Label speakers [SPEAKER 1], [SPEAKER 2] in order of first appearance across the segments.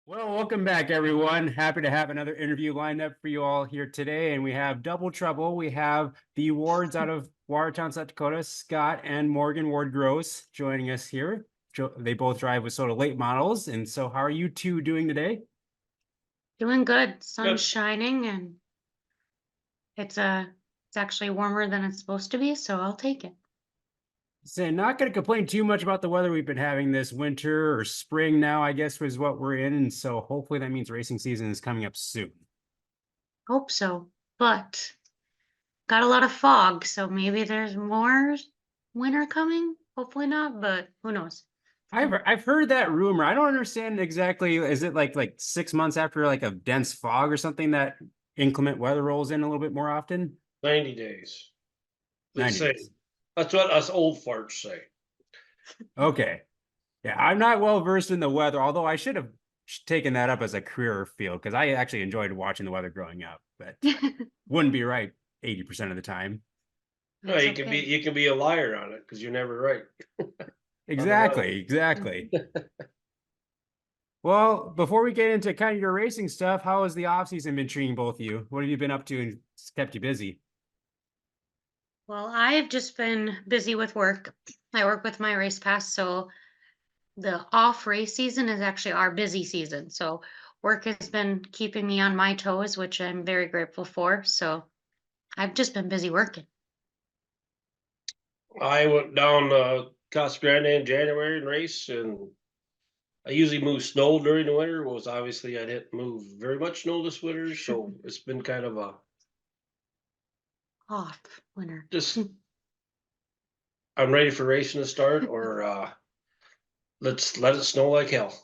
[SPEAKER 1] Well, welcome back, everyone. Happy to have another interview lined up for you all here today. And we have double trouble. We have the Wards out of Watertown, South Dakota, Scott and Morgan Ward Grosz joining us here. They both drive WISSOTA late models. And so how are you two doing today?
[SPEAKER 2] Doing good. Sun's
[SPEAKER 3] Good.
[SPEAKER 2] shining and it's actually warmer than it's supposed to be, so I'll take it.
[SPEAKER 1] So not going to complain too much about the weather we've been having this winter or spring now, I guess was what we're in. And so hopefully that means racing season is coming up soon.
[SPEAKER 2] Hope so. But got a lot of fog, so maybe there's more winter coming. Hopefully not, but who knows?
[SPEAKER 1] I've heard that rumor. I don't understand exactly. Is it like 6 months after like a dense fog or something that inclement weather rolls in a little bit more often?
[SPEAKER 3] 90 days. They
[SPEAKER 1] 90
[SPEAKER 3] say.
[SPEAKER 1] days.
[SPEAKER 3] That's what us old farts say.
[SPEAKER 1] Okay. Yeah, I'm not well versed in the weather, although I should have taken that up as a career field because I actually enjoyed watching the weather growing up, but wouldn't be right 80% of the time.
[SPEAKER 3] No,
[SPEAKER 2] That's
[SPEAKER 3] you can be a liar on it because you're never right.
[SPEAKER 1] Exactly. Well, before we get into kind of your racing stuff, how has the off season been treating both of you? What have you been up to and kept you busy?
[SPEAKER 2] Well, I've just been busy with work. I work with my race pass, so the off race season is actually our busy season. So work has been keeping me on my toes, which I'm very grateful for. So I've just been busy working.
[SPEAKER 3] I went down Casa Grande in January and race, and I usually move snow during the winter. Was obviously I didn't move very much snow this winter, so it's been kind of a
[SPEAKER 2] Off winter.
[SPEAKER 3] just I'm ready for racing to start, or let's let it snow like hell.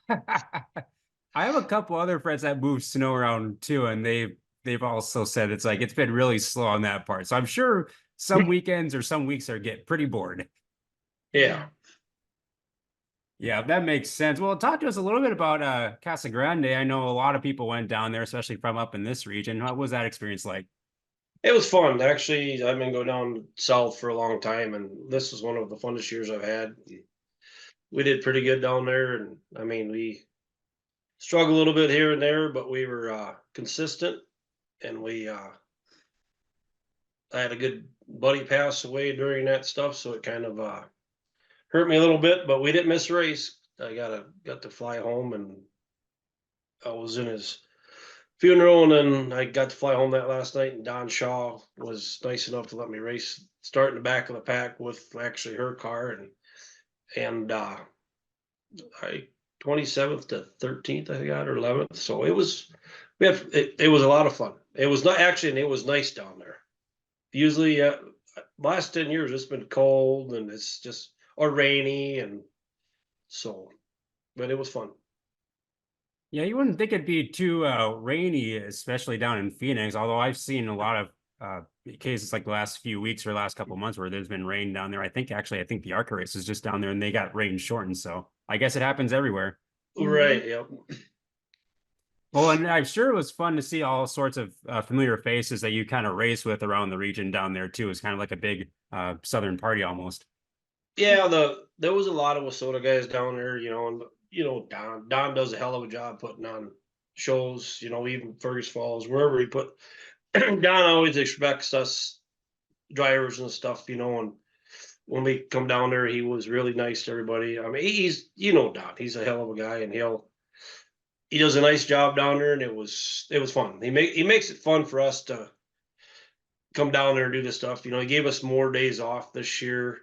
[SPEAKER 1] I have a couple other friends that move snow around too, and they've also said it's been really slow on that part. So I'm sure some weekends or some weeks are get pretty bored.
[SPEAKER 3] Yeah.
[SPEAKER 1] Yeah, that makes sense. Well, talk to us a little bit about Casa Grande. I know a lot of people went down there, especially from up in this region. What was that experience like?
[SPEAKER 3] It was fun. Actually, I've been going down south for a long time, and this was one of the funnest years I've had. We did pretty good down there, and I mean, we struggled a little bit here and there, but we were consistent, and I had a good buddy pass away during that stuff, so it kind of hurt me a little bit, but we didn't miss a race. I got to fly home, and I was in his funeral, and then I got to fly home that last night. And Don Shaw was nice enough to let me race, start in the back of the pack with actually her car, and I 27th to 13th I got, or 11th. So it was a lot of fun. It was not actually, and it was nice down there. Usually, last 10 years it's been cold and it's just or rainy, and so, but it was fun.
[SPEAKER 1] Yeah, you wouldn't think it'd be too rainy, especially down in Phoenix. Although I've seen a lot of cases like the last few weeks or last couple of months where there's been rain down there. I think the ARCA race is just down there and they got rain shortened. So I guess it happens everywhere.
[SPEAKER 3] Right. Yep.
[SPEAKER 1] Well, and I'm sure it was fun to see all sorts of familiar faces that you kind of race with around the region down there too. It's kind of like a big Southern party almost.
[SPEAKER 3] Yeah, there was a lot of WISSOTA guys down there, and Don does a hell of a job putting on shows, even Fergus Falls, wherever he put Don always expects us drivers and stuff, and when we come down there, he was really nice to everybody. I mean, he's Don, he's a hell of a guy, and he does a nice job down there, and it was fun. He makes it fun for us to come down there and do this stuff. He gave us more days off this year,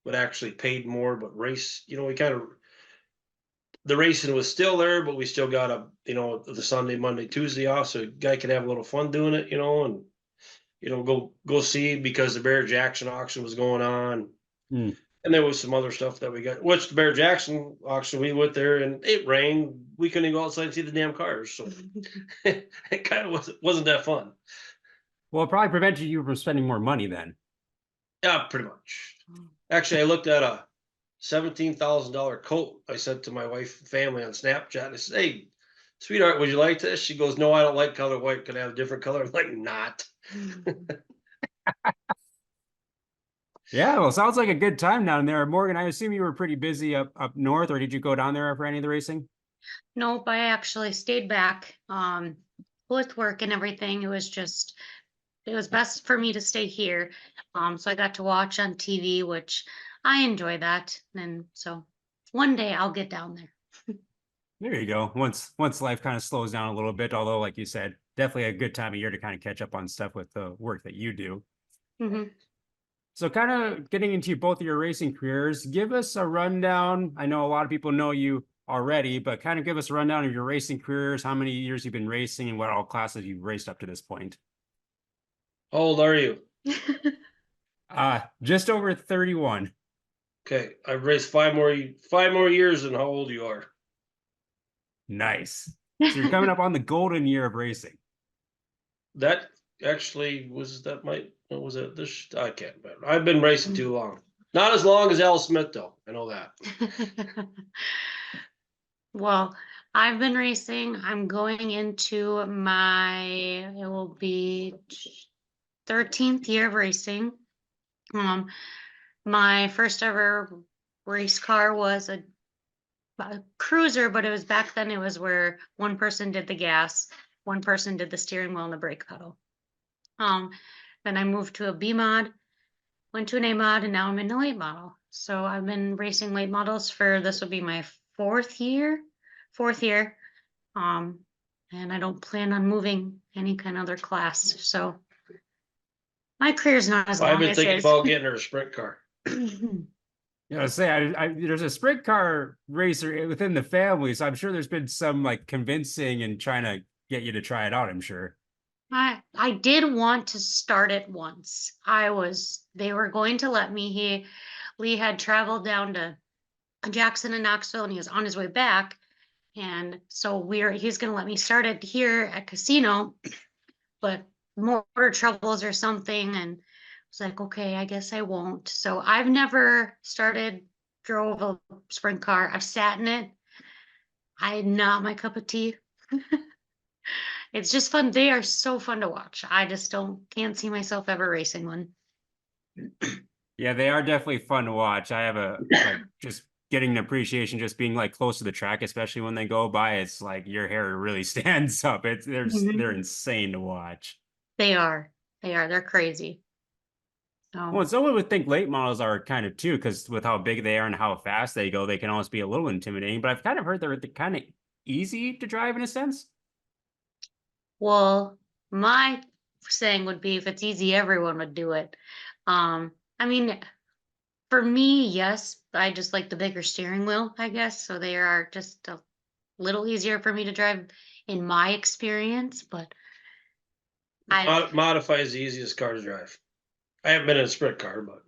[SPEAKER 3] but actually paid more. But race, we kind of the racing was still there, but we still got the Sunday, Monday, Tuesday off, so a guy could have a little fun doing it, and go see, because the Bear Jackson auction was going on.
[SPEAKER 1] Mm.
[SPEAKER 3] And there was some other stuff that we got, which the Bear Jackson auction, we went there and it rained. We couldn't even go outside and see the damn cars. So it kind of wasn't that fun.
[SPEAKER 1] Well, it probably prevented you from spending more money then.
[SPEAKER 3] Yeah, pretty much. Actually, I looked at a $17,000 coat I sent to my wife and family on Snapchat. I said, "Hey, sweetheart, would you like this?" She goes, "No, I don't like color white. Could I have a different color?" I'm like, "Not."
[SPEAKER 1] Yeah, well, sounds like a good time down there. Morgan, I assume you were pretty busy up north, or did you go down there for any of the racing?
[SPEAKER 2] Nope, I actually stayed back, with work and everything. It was best for me to stay here. So I got to watch on TV, which I enjoy that. And so one day I'll get down there.
[SPEAKER 1] There you go. Once life kind of slows down a little bit, although like you said, definitely a good time of year to kind of catch up on stuff with the work that you do.
[SPEAKER 2] Hmm.
[SPEAKER 1] So kind of getting into both of your racing careers, give us a rundown. I know a lot of people know you already, but kind of give us a rundown of your racing careers, how many years you've been racing and what all classes you've raced up to this point.
[SPEAKER 3] How old are you?
[SPEAKER 1] Just over 31.
[SPEAKER 3] Okay, I've raced 5 more years than how old you are.
[SPEAKER 1] Nice. So you're coming up on the golden year of racing.
[SPEAKER 3] That actually what was it? This I can't remember. I've been racing too long. Not as long as Al Smith though. I know that.
[SPEAKER 2] Well, I've been racing. I'm going into it will be 13th year of racing. My first ever race car was a cruiser, but it was back then it was where one person did the gas, one person did the steering wheel and the brake pedal. Then I moved to a B mod, went to an A mod, and now I'm in a late model. So I've been racing late models for this will be my fourth year. And I don't plan on moving any kind of other class. So my career's not as
[SPEAKER 3] I've
[SPEAKER 2] long
[SPEAKER 3] been
[SPEAKER 2] as
[SPEAKER 3] thinking
[SPEAKER 2] his.
[SPEAKER 3] about getting her a sprint car.
[SPEAKER 1] Yeah, say there's a sprint car racer within the family, so I'm sure there's been some like convincing and trying to get you to try it out, I'm sure.
[SPEAKER 2] I did want to start it once. They were going to let me. Lee had traveled down to Jackson and Knoxville and he was on his way back. And so he's gonna let me start it here at Casino, but motor troubles or something. And I was like, okay, I guess I won't. So I've never drove a sprint car. I've sat in it. Not my cup of tea. It's just fun. They are so fun to watch. I just can't see myself ever racing one.
[SPEAKER 1] Yeah, they are definitely fun to watch. I have a like just getting an appreciation just being like close to the track, especially when they go by. It's like your hair really stands up. They're
[SPEAKER 2] Mhm.
[SPEAKER 1] insane to watch.
[SPEAKER 2] They are. They're crazy.
[SPEAKER 1] Well, and someone would think late models are kind of too, because with how big they are and how fast they go, they can almost be a little intimidating. But I've kind of heard they're kind of easy to drive in a sense.
[SPEAKER 2] Well, my saying would be if it's easy, everyone would do it. I mean, for me, yes, I just like the bigger steering wheel, I guess. So they are just a little easier for me to drive in my experience, but I
[SPEAKER 3] Modify is the easiest car to drive. I haven't been in a sprint car, but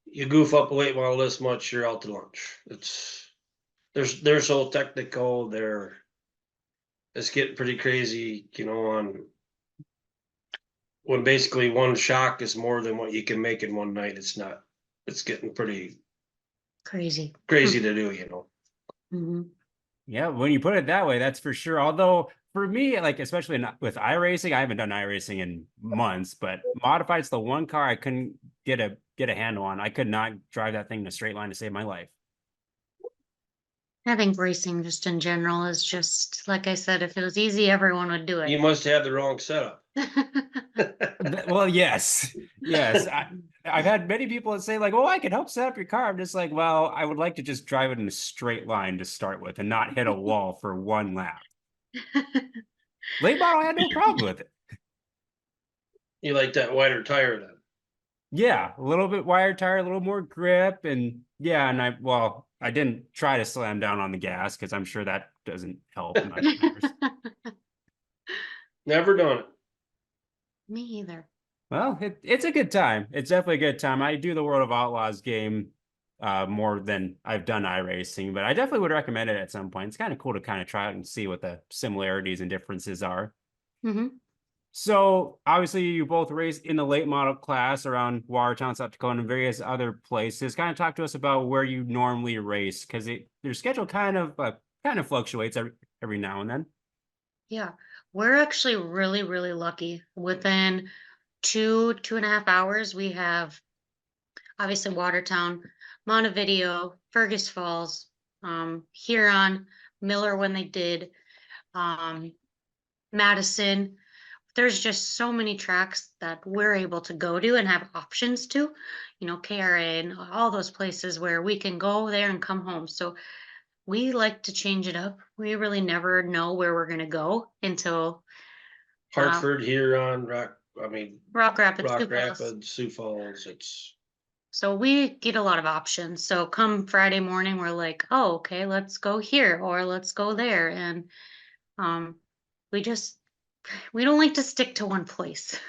[SPEAKER 3] you goof up a late model this much, you're out to lunch. They're so technical. It's getting pretty crazy, on when basically one shock is more than what you can make in one night. It's getting pretty
[SPEAKER 2] crazy.
[SPEAKER 3] crazy to do,
[SPEAKER 2] Mhm.
[SPEAKER 1] Yeah, when you put it that way, that's for sure. Although for me, like especially with iRacing, I haven't done iRacing in months, but modified's the one car I couldn't get a handle on. I could not drive that thing in a straight line to save my life.
[SPEAKER 2] I think racing just in general is just, like I said, if it was easy, everyone would do
[SPEAKER 3] You
[SPEAKER 2] it.
[SPEAKER 3] must have the wrong setup.
[SPEAKER 1] Well, yes, yes. I've had many people that say like, "Oh, I can help set up your car." I'm just like, well, I would like to just drive it in a straight line to start with and not hit a wall for one lap. Late model, I had no problem with it.
[SPEAKER 3] You like that wider tire then?
[SPEAKER 1] Yeah, a little bit wider tire, a little more grip, and yeah, and I didn't try to slam down on the gas because I'm sure that doesn't help my tires.
[SPEAKER 3] Never done it.
[SPEAKER 2] Me either.
[SPEAKER 1] Well, it's a good time. It's definitely a good time. I do the World of Outlaws game more than I've done iRacing, but I definitely would recommend it at some point. It's kind of cool to kind of try it and see what the similarities and differences are.
[SPEAKER 2] Hmm.
[SPEAKER 1] So obviously you both race in the late model class around Watertown, South Dakota, and various other places. Kind of talk to us about where you normally race because your schedule kind of fluctuates every now and then.
[SPEAKER 2] Yeah, we're actually really, really lucky. Within 2.5 hours, we have obviously Watertown, Montevideo, Fergus Falls, Huron, Miller when they did, Madison. There's just so many tracks that we're able to go to and have options to, KRA and all those places where we can go there and come home. So we like to change it up. We really never know where we're going to go until
[SPEAKER 3] Hartford, Huron,
[SPEAKER 2] Rock Rapids,
[SPEAKER 3] Rock
[SPEAKER 2] Sioux Falls.
[SPEAKER 3] Rapids, Sioux Falls. It's
[SPEAKER 2] So we get a lot of options. So come Friday morning, we're like, oh, okay, let's go here or let's go there. And um, we just, we don't like to stick to one place.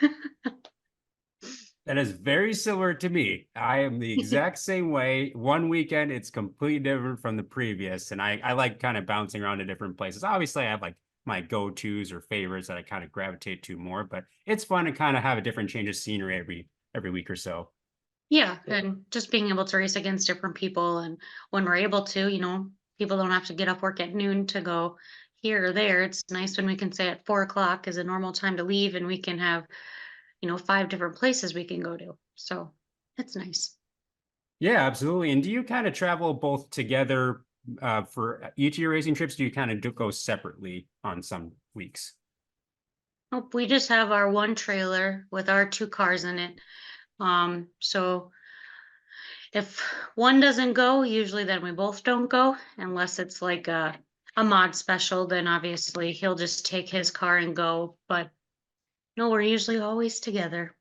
[SPEAKER 1] That is very similar to me. I am the exact same way. One weekend, it's completely different from the previous. And I like kind of bouncing around to different places. Obviously, I have like my go-tos or favorites that I kind of gravitate to more, but it's fun to kind of have a different change of scenery every week or so.
[SPEAKER 2] Yeah, and just being able to race against different people, and when we're able to, people don't have to get off work at noon to go here or there. It's nice when we can say at 4 o'clock is a normal time to leave, and we can have, 5 different places we can go to. So it's nice.
[SPEAKER 1] Yeah, absolutely. And do you kind of travel both together for each of your racing trips? Do you kind of go separately on some weeks?
[SPEAKER 2] Nope, we just have our one trailer with our 2 cars in it. So if one doesn't go, usually then we both don't go, unless it's like a mod special, then obviously he'll just take his car and go. But no, we're usually always together.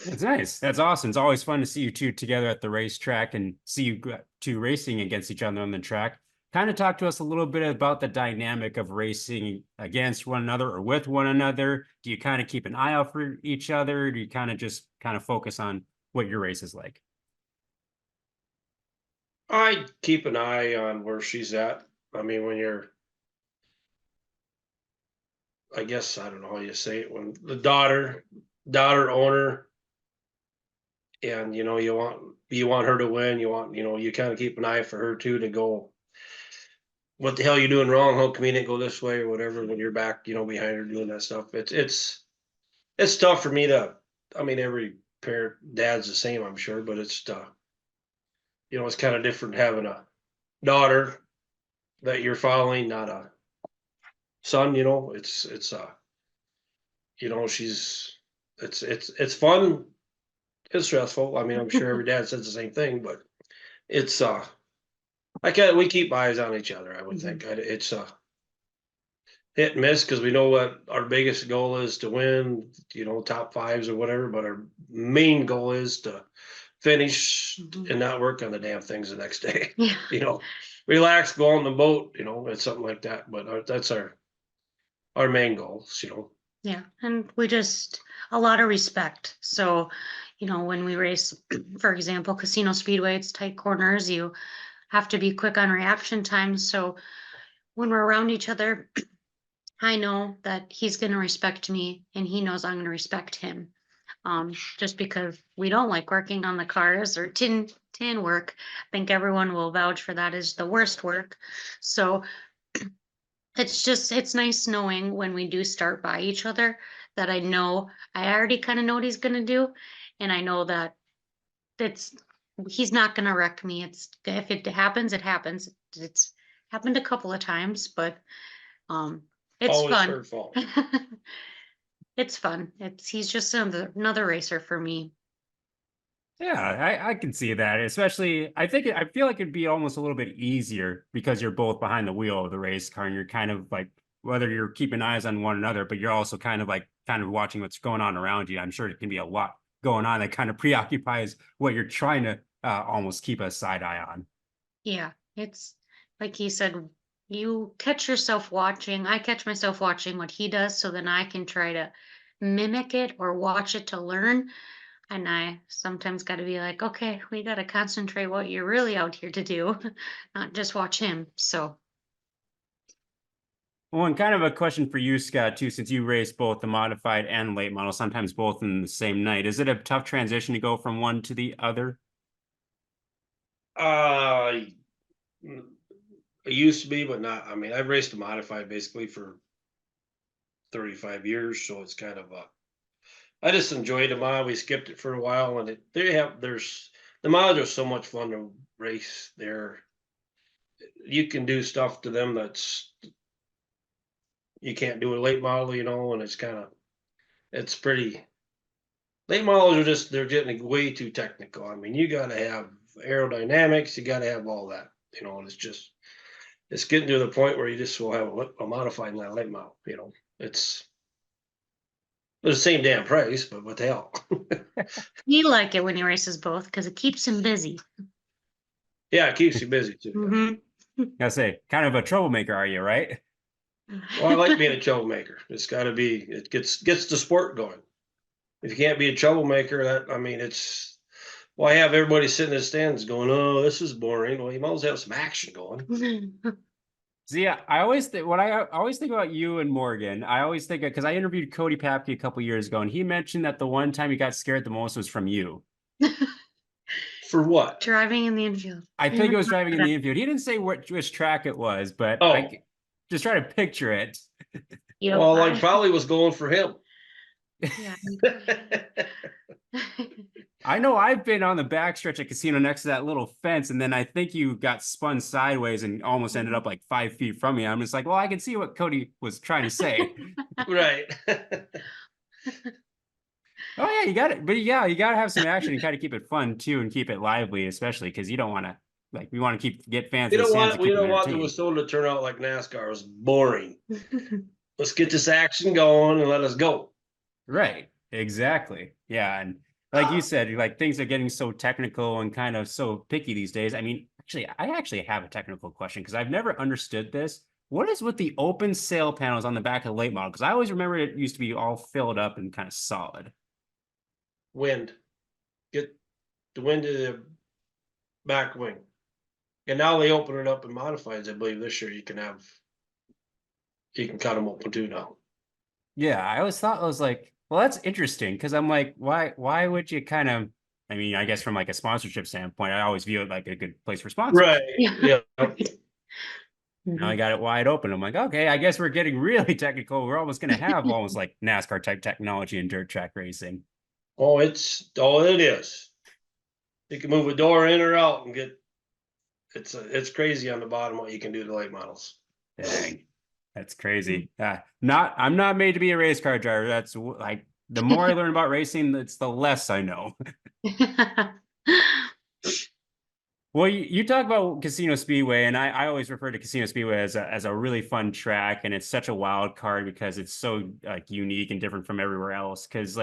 [SPEAKER 1] That's nice. That's awesome. It's always fun to see you two together at the racetrack and see you two racing against each other on the track. Kind of talk to us a little bit about the dynamic of racing against one another or with one another. Do you kind of keep an eye out for each other? Or do you kind of just kind of focus on what your race is like?
[SPEAKER 3] I keep an eye on where she's at. I mean, when you're, I guess I don't know how you say it, when the daughter owner, and you want her to win. You kind of keep an eye for her too to go. What the hell you doing wrong? How come you didn't go this way or whatever? When you're back, behind her doing that stuff, it's tough for me to. I mean, every parent, dad's the same, I'm sure, but it's it's kind of different having a daughter that you're following, not a son. She's it's fun. It's stressful. I mean, I'm sure every dad says the same thing, but it's we keep eyes on each other. I would think it's hit and miss because we know what our biggest goal is to win, top fives or whatever. But our main goal is to finish and not work on the damn things the next day.
[SPEAKER 2] Yeah.
[SPEAKER 3] Relax, go on the boat. It's something like that. But that's our main goals.
[SPEAKER 2] Yeah, and we just a lot of respect. So, when we race, for example, Casino Speedway, it's tight corners. You have to be quick on reaction times. So when we're around each other, I know that he's going to respect me, and he knows I'm going to respect him. Just because we don't like working on the cars or tin work. I think everyone will vouch for that is the worst work. So it's nice knowing when we do start by each other that I already kind of know what he's gonna do, and I know that it's he's not gonna wreck me. If it happens, it happens. It's happened a couple of times, but um it's
[SPEAKER 3] Always
[SPEAKER 2] fun.
[SPEAKER 3] her fault.
[SPEAKER 2] It's fun. He's just another racer for me.
[SPEAKER 1] Yeah, I can see that. Especially, I feel like it'd be almost a little bit easier because you're both behind the wheel of the race car and you're kind of like whether you're keeping eyes on one another, but you're also kind of watching what's going on around you. I'm sure it can be a lot going on that kind of preoccupies what you're trying to almost keep a side eye on.
[SPEAKER 2] Yeah, it's like he said, you catch yourself watching. I catch myself watching what he does, so then I can try to mimic it or watch it to learn. And I sometimes got to be like, okay, we got to concentrate what you're really out here to do, not just watch him. So,
[SPEAKER 1] Well, and kind of a question for you, Scott, too, since you race both the modified and late model, sometimes both in the same night. Is it a tough transition to go from one to the other?
[SPEAKER 3] It used to be, but not. I mean, I've raced a modified basically for 35 years, so it's kind of I just enjoyed the mod. We skipped it for a while, and the mods are so much fun to race there. you can do stuff to them that's you can't do a late model, you know, and it's pretty. Late models are just they're getting way too technical. I mean, you got to have aerodynamics, you got to have all that, you know, and it's getting to the point where you just will have a modified late model, you know. It's the same damn price, but what the hell?
[SPEAKER 2] He like it when he races both because it keeps him busy.
[SPEAKER 3] Yeah, it keeps you busy too.
[SPEAKER 1] I say, kind of a troublemaker, are you, right?
[SPEAKER 3] Well, I like being a troublemaker. It's got to be. It gets the sport going. If you can't be a troublemaker, that I mean, it's. Well, I have everybody sitting in the stands going, "Oh, this is boring." Well, you might as well have some action going.
[SPEAKER 1] See, yeah, I always think when I always think about you and Morgan, I always think because I interviewed Cody Papke a couple years ago, and he mentioned that the one time he got scared the most was from you.
[SPEAKER 3] For what?
[SPEAKER 2] Driving in the infield.
[SPEAKER 1] I think it was driving in the infield. He didn't say which track it was, but
[SPEAKER 3] Oh.
[SPEAKER 1] I just try to picture it.
[SPEAKER 2] Yep,
[SPEAKER 3] Well, I probably was going for him.
[SPEAKER 2] Yeah.
[SPEAKER 1] I know I've been on the backstretch at Casino next to that little fence, and then I think you got spun sideways and almost ended up like 5 feet from me. I'm just like, well, I can see what Cody was trying to say.
[SPEAKER 3] Right.
[SPEAKER 1] Oh yeah, you got it. But yeah, you got to have some action and kind of keep it fun too, and keep it lively, especially because you don't want to like we want to get fans in the stands to
[SPEAKER 3] We
[SPEAKER 1] keep them
[SPEAKER 3] don't want the
[SPEAKER 1] entertained.
[SPEAKER 3] WISSOTA to turn out like NASCAR. It was boring. Let's get this action going and let us go.
[SPEAKER 1] Right. Exactly. Yeah, and like you said, like things are getting so technical and kind of so picky these days. I mean, I actually have a technical question because I've never understood this. What is with the open sail panels on the back of the late model? Because I always remember it used to be all filled up and kind of solid.
[SPEAKER 3] Wind. Get the wind to the back wing. And now they open it up and modifies. I believe this year you can cut them open too now.
[SPEAKER 1] Yeah, I always thought I was like, well, that's interesting because I'm like, why would you kind of? I mean, I guess from like a sponsorship standpoint, I always view it like a good place for sponsors.
[SPEAKER 3] Right.
[SPEAKER 2] Yeah.
[SPEAKER 3] Yeah.
[SPEAKER 1] Now I got it wide open. I'm like, okay, I guess we're getting really technical. We're almost going to have almost like NASCAR type technology in dirt track racing.
[SPEAKER 3] Oh, it is. You can move a door in or out and get. It's crazy on the bottom what you can do to late models.
[SPEAKER 1] Dang, that's crazy. I'm not made to be a race car driver. That's like the more I learn about racing, it's the less I know. Well, you talk about Casino Speedway, and I always refer to Casino Speedway as a really fun track, and it's such a wild card because it's so like unique and different from everywhere else. Because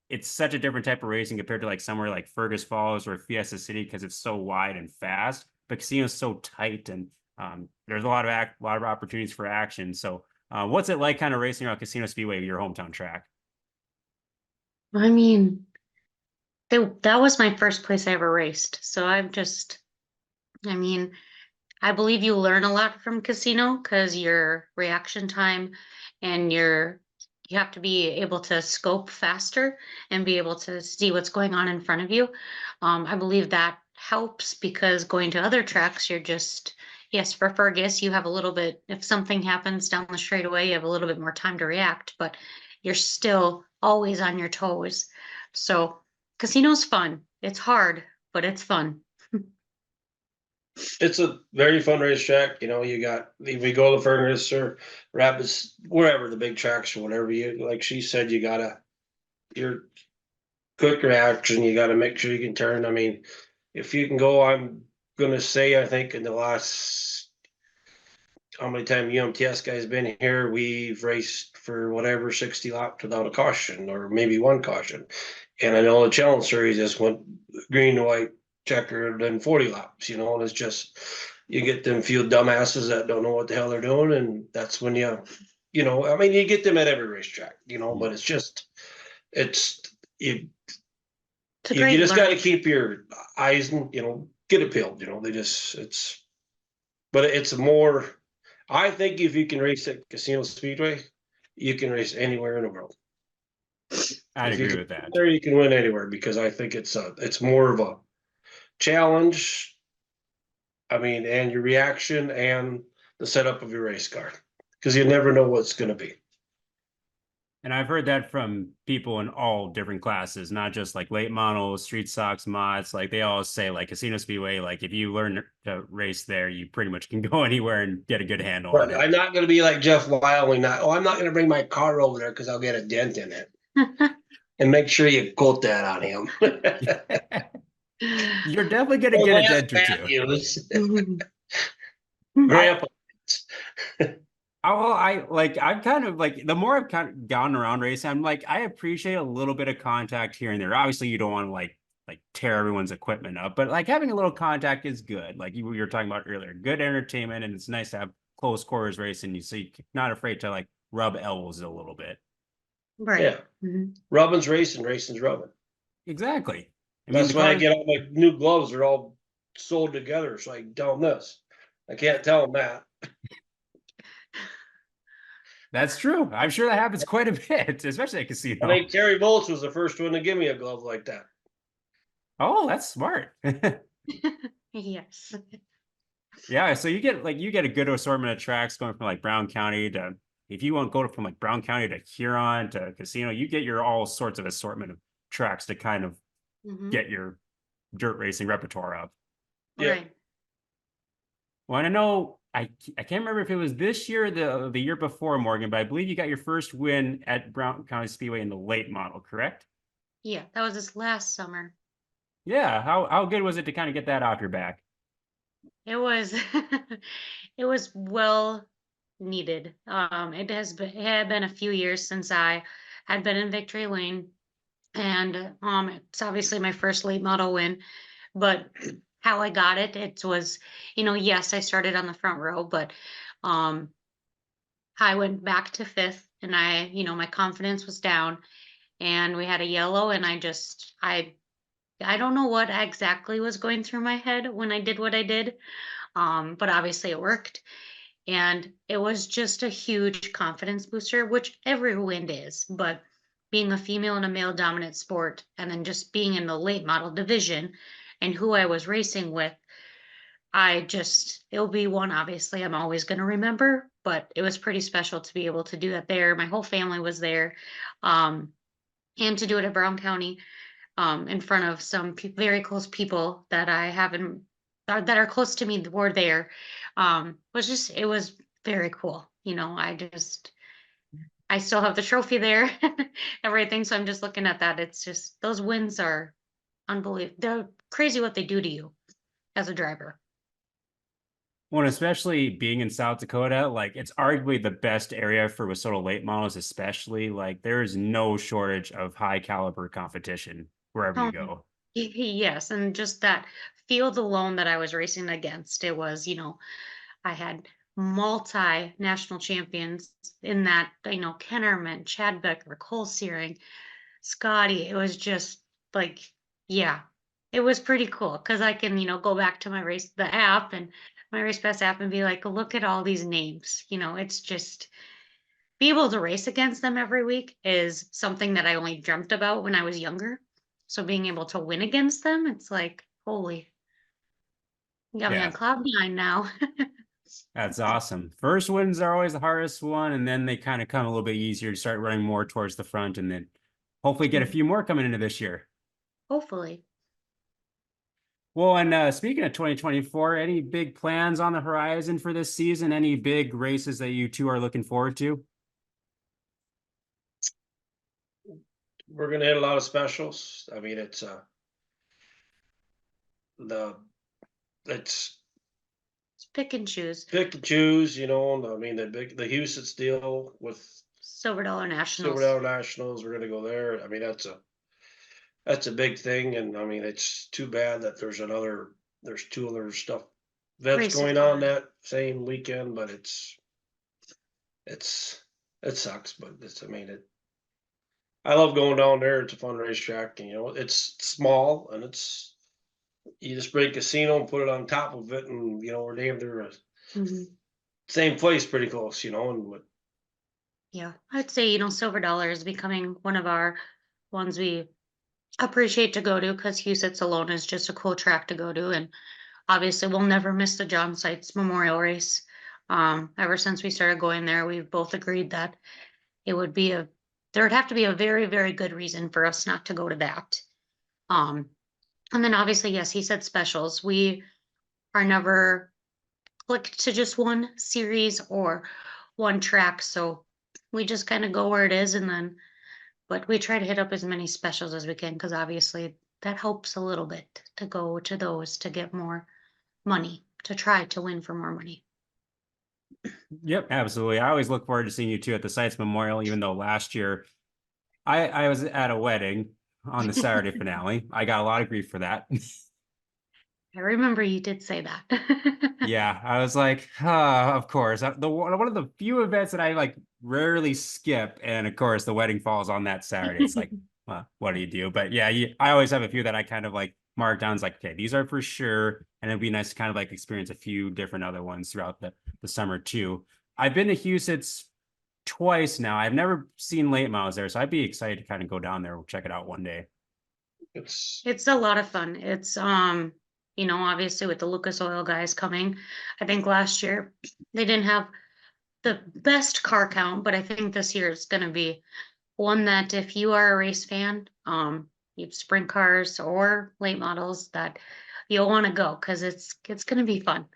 [SPEAKER 1] it's such a different type of racing compared to like somewhere like Fergus Falls or Fiesta City because it's so wide and fast. But Casino's so tight, and there's a lot of opportunities for action. So, what's it like, kind of racing around Casino Speedway, your hometown track?
[SPEAKER 2] I mean, that was my first place I ever raced. So I mean, I believe you learn a lot from casino because your reaction time and you have to be able to scope faster and be able to see what's going on in front of you. I believe that helps because going to other tracks, you're just, yes, for Fergus, you have a little bit, if something happens down the straightaway, you have a little bit more time to react, but you're still always on your toes. So casino's fun. It's hard, but it's fun.
[SPEAKER 3] It's a very fun racetrack. You know, if we go to Fergus or Rapids, wherever the big tracks or whatever, like she said, your quick reaction, you gotta make sure you can turn. I mean, if you can go, I'm gonna say I think in the last how many times UMTS guys been here, we've raced for whatever 60 laps without a caution or maybe one caution. And I know the Challenge Series just went green to white checkered and 40 laps, you know, and it's just you get them few dumbasses that don't know what the hell they're doing, and that's when you know, I mean, you get them at every racetrack, you know, but it's just you you just got to keep your eyes and get it peeled, you know. But it's more. I think if you can race at Casino Speedway, you can race anywhere in the world.
[SPEAKER 1] I'd agree with that.
[SPEAKER 3] There, you can win anywhere because I think it's more of a challenge. I mean, and your reaction and the setup of your race car, because you never know what's going to be.
[SPEAKER 1] And I've heard that from people in all different classes, not just like late models, street stocks, mods. Like they all say, like Casino Speedway, like if you learn to race there, you pretty much can go anywhere and get a good handle on
[SPEAKER 3] But
[SPEAKER 1] it.
[SPEAKER 3] I'm not going to be like Jeff Wiley. I'm not going to bring my car over there because I'll get a dent in it. And make sure you quote that on him.
[SPEAKER 1] You're definitely gonna
[SPEAKER 3] Oh,
[SPEAKER 1] get a
[SPEAKER 3] Lance
[SPEAKER 1] dent or two.
[SPEAKER 3] Matthews.
[SPEAKER 2] I,
[SPEAKER 3] Grandpa.
[SPEAKER 1] I like I've kind of like the more I've kind of gone around racing, I'm like I appreciate a little bit of contact here and there. Obviously, you don't want to like tear everyone's equipment up, but like having a little contact is good. Like you were talking about earlier, good entertainment, and it's nice to have close quarters racing. So you're not afraid to like rub elbows a little bit.
[SPEAKER 2] right.
[SPEAKER 3] Yeah.
[SPEAKER 2] Mhm.
[SPEAKER 3] Rubbin's racing, racing's rubbing.
[SPEAKER 1] Exactly. I mean,
[SPEAKER 3] That's
[SPEAKER 1] the
[SPEAKER 3] when I
[SPEAKER 1] cars.
[SPEAKER 3] get all my new gloves. They're all sold together, so I can tell them this. I can't tell them that.
[SPEAKER 1] That's true. I'm sure that happens quite a bit, especially at
[SPEAKER 3] I
[SPEAKER 1] casino.
[SPEAKER 3] think Terry Volz was the first one to give me a glove like that.
[SPEAKER 1] Oh, that's smart.
[SPEAKER 2] Yes.
[SPEAKER 1] Yeah, so you get a good assortment of tracks going from like Brown County to if you want to go from like Brown County to Huron to Casino, you get your all sorts of assortment of tracks to kind of
[SPEAKER 2] Mhm.
[SPEAKER 1] get your dirt racing repertoire up.
[SPEAKER 3] Yeah.
[SPEAKER 2] Right.
[SPEAKER 1] Well, and I know I can't remember if it was this year or the year before, Morgan, but I believe you got your first win at Brown County Speedway in the late model, correct?
[SPEAKER 2] Yeah, that was this last summer.
[SPEAKER 1] Yeah, how good was it to kind of get that off your back?
[SPEAKER 2] It was it was well needed. It had been a few years since I had been in victory lane, and it's obviously my first late model win. But how I got it, it was, yes, I started on the front row, but um I went back to fifth, and my confidence was down, and we had a yellow, and I don't know what exactly was going through my head when I did what I did, but obviously it worked. And it was just a huge confidence booster, which every wind is. But being a female in a male dominant sport, and then just being in the late model division and who I was racing with, it'll be one, obviously, I'm always going to remember. But it was pretty special to be able to do that there. My whole family was there. Um, and to do it at Brown County, in front of some very close people that I haven't that are close to me were there, it was very cool. I still have the trophy there, everything. So I'm just looking at that. It's just those wins are unbelievable. They're crazy what they do to you as a driver.
[SPEAKER 1] Well, especially being in South Dakota, like it's arguably the best area for WISSOTA late models, especially like there is no shortage of high caliber competition wherever you
[SPEAKER 2] Um,
[SPEAKER 1] go.
[SPEAKER 2] yes, and just that field alone that I was racing against, it was, I had multi-national champions in that, Kennerman, Chad Becker, Cole Searing, Scotty. It was just like, yeah, it was pretty cool because I can, go back to the app and my Race Pass app and be like, look at all these names. It's just be able to race against them every week is something that I only dreamt about when I was younger. So being able to win against them, it's like, holy, you got me on
[SPEAKER 1] Yeah,
[SPEAKER 2] cloud nine now.
[SPEAKER 1] that's awesome. First wins are always the hardest one, and then they kind of come a little bit easier to start running more towards the front, and then hopefully get a few more coming into this year.
[SPEAKER 2] Hopefully.
[SPEAKER 1] Well, and speaking of 2024, any big plans on the horizon for this season? Any big races that you two are looking forward to?
[SPEAKER 3] We're gonna hit a lot of specials. I mean, the it's
[SPEAKER 2] It's pick and choose.
[SPEAKER 3] pick and choose, I mean, the Houston deal with
[SPEAKER 2] Silver Dollar
[SPEAKER 3] Silver
[SPEAKER 2] Nationals.
[SPEAKER 3] Dollar Nationals, we're gonna go there. I mean, that's a big thing, and I mean, it's too bad that there's two other stuff that's
[SPEAKER 2] Races
[SPEAKER 3] going on
[SPEAKER 2] on.
[SPEAKER 3] that same weekend, but it's it sucks, but I mean, I love going down there. It's a fun racetrack, and it's small, and you just bring a casino and put it on top of it, and we're damn near
[SPEAKER 2] Mhm.
[SPEAKER 3] same place, pretty close, and
[SPEAKER 2] Yeah, I'd say, Silver Dollar is becoming one of our ones we appreciate to go to because Huset's alone is just a cool track to go to. And obviously, we'll never miss the John Sites Memorial Race. Ever since we started going there, we've both agreed that it would be a there would have to be a very, very good reason for us not to go to that. Um, and then obviously, yes, he said specials. We are never clicked to just one series or one track, so we just kind of go where it is, and then, but we try to hit up as many specials as we can because obviously that helps a little bit to go to those to get more money, to try to win for more money.
[SPEAKER 1] Yep, absolutely. I always look forward to seeing you too at the Sites Memorial, even though last year I was at a wedding on the Saturday finale. I got a lot of grief for that.
[SPEAKER 2] I remember you did say that.
[SPEAKER 1] Yeah, I was like, of course. One of the few events that I like rarely skip, and of course, the wedding falls on that Saturday. It's like, what do you do? But yeah, I always have a few that I kind of like mark down. It's like, okay, these are for sure, and it'd be nice to kind of like experience a few different other ones throughout the summer too. I've been to Huset's twice now. I've never seen late models there, so I'd be excited to kind of go down there and check it out one day.
[SPEAKER 2] It's a lot of fun. It's obviously with the Lucas Oil guys coming, I think last year they didn't have the best car count, but I think this year it's going to be one that if you are a race fan, you have sprint cars or late models, that you'll want to go because it's going to be fun.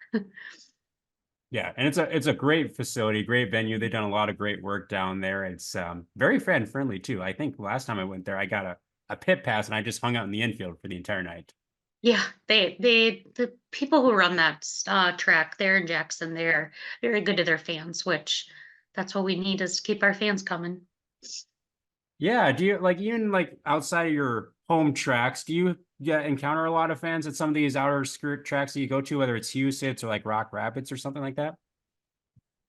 [SPEAKER 1] Yeah, and it's a great facility, great venue. They've done a lot of great work down there. It's very fan friendly too. I think last time I went there, I got a pit pass and I just hung out in the infield for the entire night.
[SPEAKER 2] Yeah, the people who run that track there in Jackson, they're very good to their fans, which that's what we need is to keep our fans coming.
[SPEAKER 1] Yeah, do you like even like outside of your home tracks, do you encounter a lot of fans at some of these outer skirt tracks that you go to, whether it's Huset's or like Rock Rapids or something like that?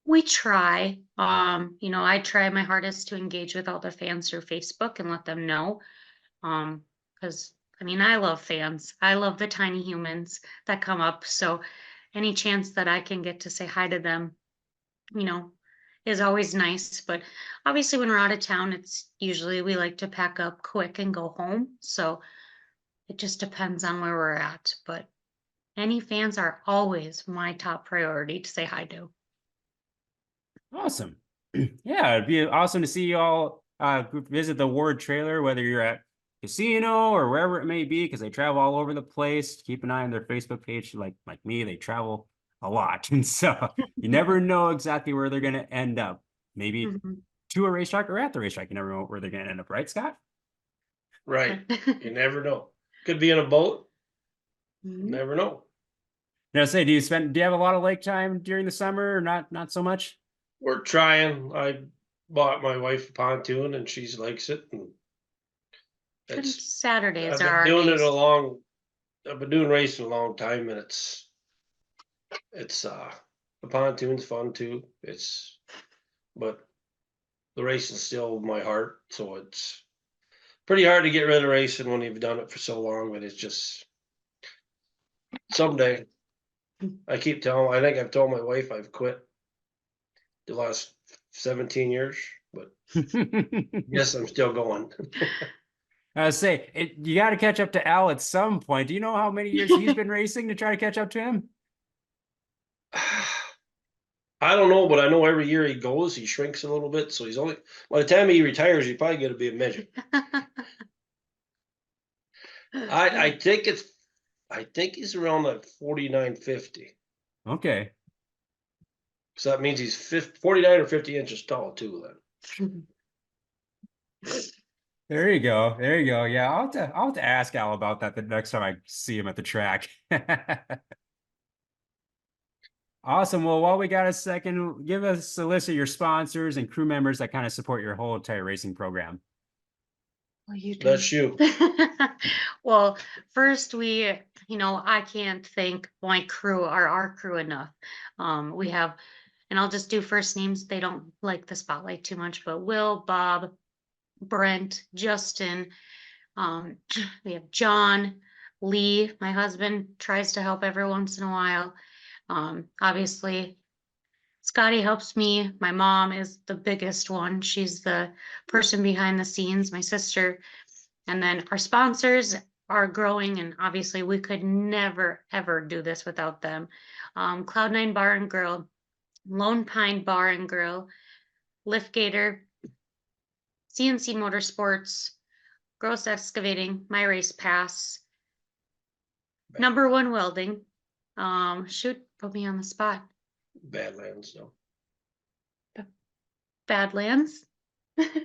[SPEAKER 2] We try, I try my hardest to engage with all the fans through Facebook and let them know. Because I mean, I love fans. I love the tiny humans that come up. So any chance that I can get to say hi to them, you know, is always nice. But obviously, when we're out of town, it's usually we like to pack up quick and go home. So it just depends on where we're at. But any fans are always my top priority to say hi to.
[SPEAKER 1] Awesome. Yeah, it'd be awesome to see you all visit the Ward trailer, whether you're at casino or wherever it may be, because they travel all over the place. Keep an eye on their Facebook page. Like me, they travel a lot. And so you never know exactly where they're gonna end up. Maybe
[SPEAKER 2] Mhm.
[SPEAKER 1] to a racetrack or at the racetrack. You never know where they're gonna end up, right, Scott?
[SPEAKER 3] Right. You never know. Could be in a boat.
[SPEAKER 2] Mhm.
[SPEAKER 3] Never know.
[SPEAKER 1] Now say, do you have a lot of lake time during the summer or not so much?
[SPEAKER 3] We're trying. I bought my wife a pontoon and she likes it. And
[SPEAKER 2] And
[SPEAKER 3] it's
[SPEAKER 2] Saturdays
[SPEAKER 3] I've
[SPEAKER 2] are
[SPEAKER 3] been
[SPEAKER 2] our
[SPEAKER 3] doing it
[SPEAKER 2] days.
[SPEAKER 3] I've been doing racing a long time, and it's the pontoon's fun too. But the racing's still my heart, so it's pretty hard to get rid of racing when you've done it for so long. But it's just someday. I keep telling. I think I've told my wife I've quit the last 17 years, but yes, I'm still going.
[SPEAKER 1] I say you got to catch up to Al at some point. Do you know how many years he's been racing to try to catch up to him?
[SPEAKER 3] I don't know, but I know every year he goes, he shrinks a little bit. So he's only by the time he retires, he's probably going to be a midget. I think I think he's around like 49, 50.
[SPEAKER 1] Okay.
[SPEAKER 3] So that means he's 49 or 50 inches tall too. Then
[SPEAKER 1] There you go. There you go. Yeah, I'll have to ask Al about that the next time I see him at the track. Awesome. Well, while we got a second, give us a list of your sponsors and crew members that kind of support your whole entire racing program.
[SPEAKER 2] Well, you do.
[SPEAKER 3] that's you.
[SPEAKER 2] Well, first I can't thank my crew or our crew enough. We have, and I'll just do first names. They don't like the spotlight too much, but Will, Bob, Brent, Justin, um, we have John, Lee, my husband tries to help every once in a while. Obviously Scotty helps me. My mom is the biggest one. She's the person behind the scenes, my sister. And then our sponsors are growing, and obviously we could never, ever do this without them. Cloud9 Bar and Grill, Lone Pine Bar and Grill, Liftgator, CNC Motorsports, Grosz Excavating, My Race Pass, Number One Welding. Shoot, put me on the spot.
[SPEAKER 3] Badlands, no.
[SPEAKER 2] Badlands.
[SPEAKER 3] Badlands,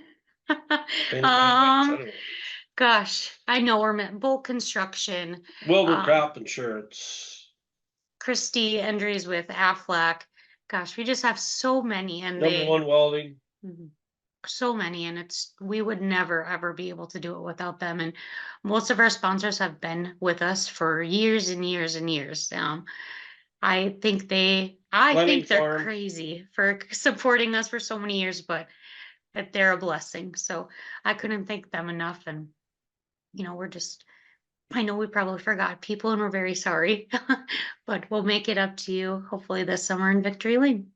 [SPEAKER 3] I don't know.
[SPEAKER 2] Gosh, I know we're meant Bolt Construction,
[SPEAKER 3] Wilbur
[SPEAKER 2] um,
[SPEAKER 3] Crop Insurance.
[SPEAKER 2] Christy Endries with Aflac. Gosh, we just have so many, and
[SPEAKER 3] Number One Welding.
[SPEAKER 2] Mhm. So many, and we would never ever be able to do it without them. And most of our sponsors have been with us for years and years and years. I think
[SPEAKER 3] Fleming
[SPEAKER 2] they're
[SPEAKER 3] Farm.
[SPEAKER 2] crazy for supporting us for so many years, but that they're a blessing. So I couldn't thank them enough. And I know we probably forgot people, and we're very sorry, but we'll make it up to you hopefully this summer in Victory Lane.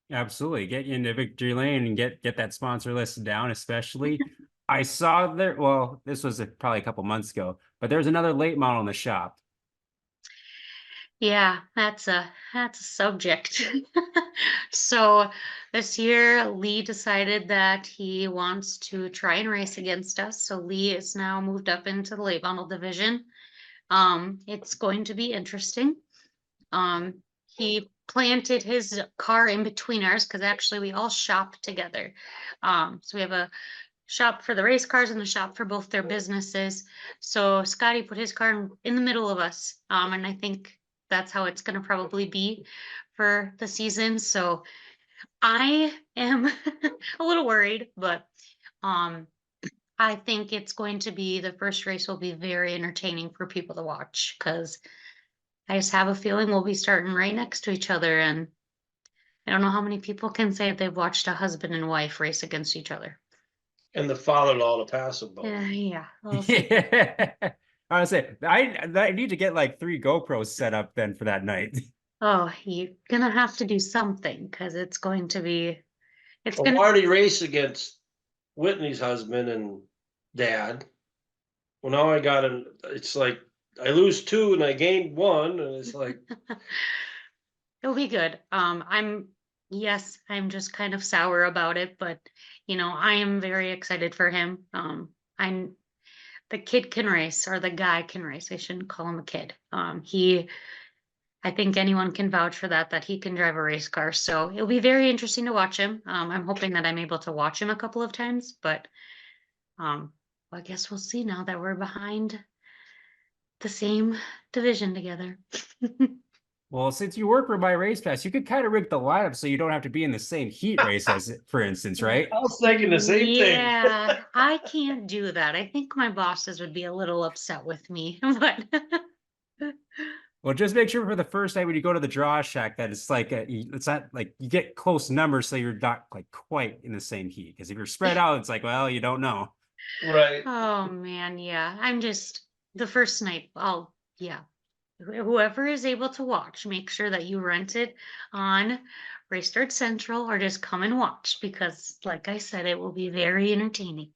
[SPEAKER 1] Absolutely. Get you into Victory Lane and get that sponsor list down, especially. I saw there, well, this was probably a couple months ago, but there's another late model in the shop.
[SPEAKER 2] Yeah, that's a subject. So this year, Lee decided that he wants to try and race against us. So Lee is now moved up into the late model division. It's going to be interesting. He planted his car in between ours because actually we all shop together. So we have a shop for the race cars and the shop for both their businesses. So Scotty put his car in the middle of us. And I think that's how it's going to probably be for the season. So I am a little worried, but I think it's going to be the first race will be very entertaining for people to watch because I just have a feeling we'll be starting right next to each other. And I don't know how many people can say they've watched a husband and wife race against each other.
[SPEAKER 3] And the father-in-law to pass them both.
[SPEAKER 2] Yeah. We'll see.
[SPEAKER 1] Yeah. I was say I need to get like 3 GoPros set up then for that night.
[SPEAKER 2] Oh, you're gonna have to do something because it's going to be, it's
[SPEAKER 3] Well,
[SPEAKER 2] gonna,
[SPEAKER 3] Marty raced against Whitney's husband and dad. Well, now I got an. It's like I lose 2 and I gained 1, and it's like
[SPEAKER 2] it'll be good. Yes, I'm just kind of sour about it, but I am very excited for him. The kid can race, or the guy can race. I shouldn't call him a kid. I think anyone can vouch for that he can drive a race car. So it'll be very interesting to watch him. I'm hoping that I'm able to watch him a couple of times, but I guess we'll see now that we're behind the same division together.
[SPEAKER 1] Well, since you work for My Race Pass, you could kind of rig the lineup so you don't have to be in the same heat race as, for instance, right?
[SPEAKER 3] I was thinking the same thing.
[SPEAKER 2] Yeah, I can't do that. I think my bosses would be a little upset with me, but
[SPEAKER 1] Well, just make sure for the first night when you go to the draw shack that it's like it's not like you get close numbers so you're not like quite in the same heat. Because if you're spread out, it's like, well, you don't know.
[SPEAKER 3] Right.
[SPEAKER 2] oh man, yeah. I'm just the first night. Yeah. Whoever is able to watch, make sure that you rent it on Race Start Central or just come and watch because, like I said, it will be very entertaining.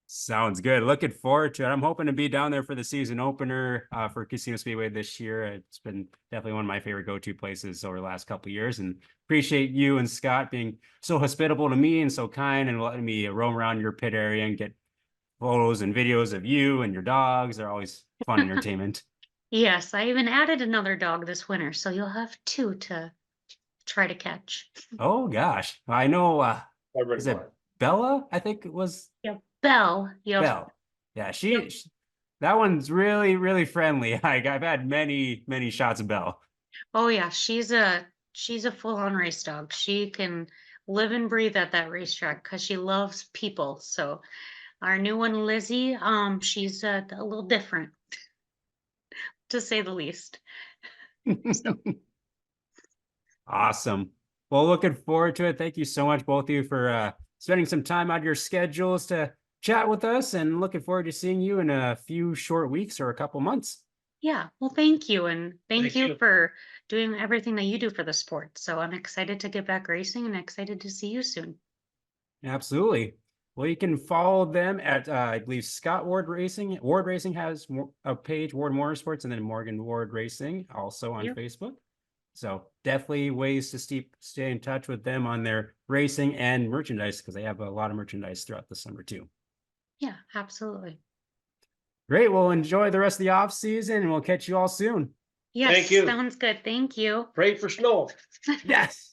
[SPEAKER 1] Sounds good. Looking forward to it. I'm hoping to be down there for the season opener for Casino Speedway this year. It's been definitely one of my favorite go-to places over the last couple of years, and appreciate you and Scott being so hospitable to me and so kind and letting me roam around your pit area and get photos and videos of you and your dogs. They're always fun entertainment.
[SPEAKER 2] Yes, I even added another dog this winter, so you'll have 2 to try to catch.
[SPEAKER 1] Oh gosh, I know. Is it
[SPEAKER 3] Everyone.
[SPEAKER 1] Bella? I think it was
[SPEAKER 2] Yeah, Belle. Yep.
[SPEAKER 1] Belle. Yeah, she that one's really, really friendly. I've had many, many shots of Belle.
[SPEAKER 2] Oh yeah, she's a full-on race dog. She can live and breathe at that racetrack because she loves people. So our new one, Lizzie, she's a little different, to say the least. So
[SPEAKER 1] Awesome. Well, looking forward to it. Thank you so much, both of you, for spending some time out of your schedules to chat with us, and looking forward to seeing you in a few short weeks or a couple months.
[SPEAKER 2] yeah, well, thank you, and thank
[SPEAKER 3] Thank
[SPEAKER 2] you
[SPEAKER 3] you.
[SPEAKER 2] for doing everything that you do for the sport. So I'm excited to get back racing and excited to see you soon.
[SPEAKER 1] Absolutely. Well, you can follow them at, I believe, Scott Ward Racing. Ward Racing has a page, Ward Motorsports, and then Morgan Ward Racing, also on
[SPEAKER 2] Yep.
[SPEAKER 1] Facebook. So definitely ways to stay in touch with them on their racing and merchandise, because they have a lot of merchandise throughout the summer too.
[SPEAKER 2] Yeah, absolutely.
[SPEAKER 1] Great. Well, enjoy the rest of the off season and we'll catch you all soon.
[SPEAKER 2] Yes,
[SPEAKER 3] you.
[SPEAKER 2] sounds good. Thank you.
[SPEAKER 3] Pray for snow.
[SPEAKER 1] Yes.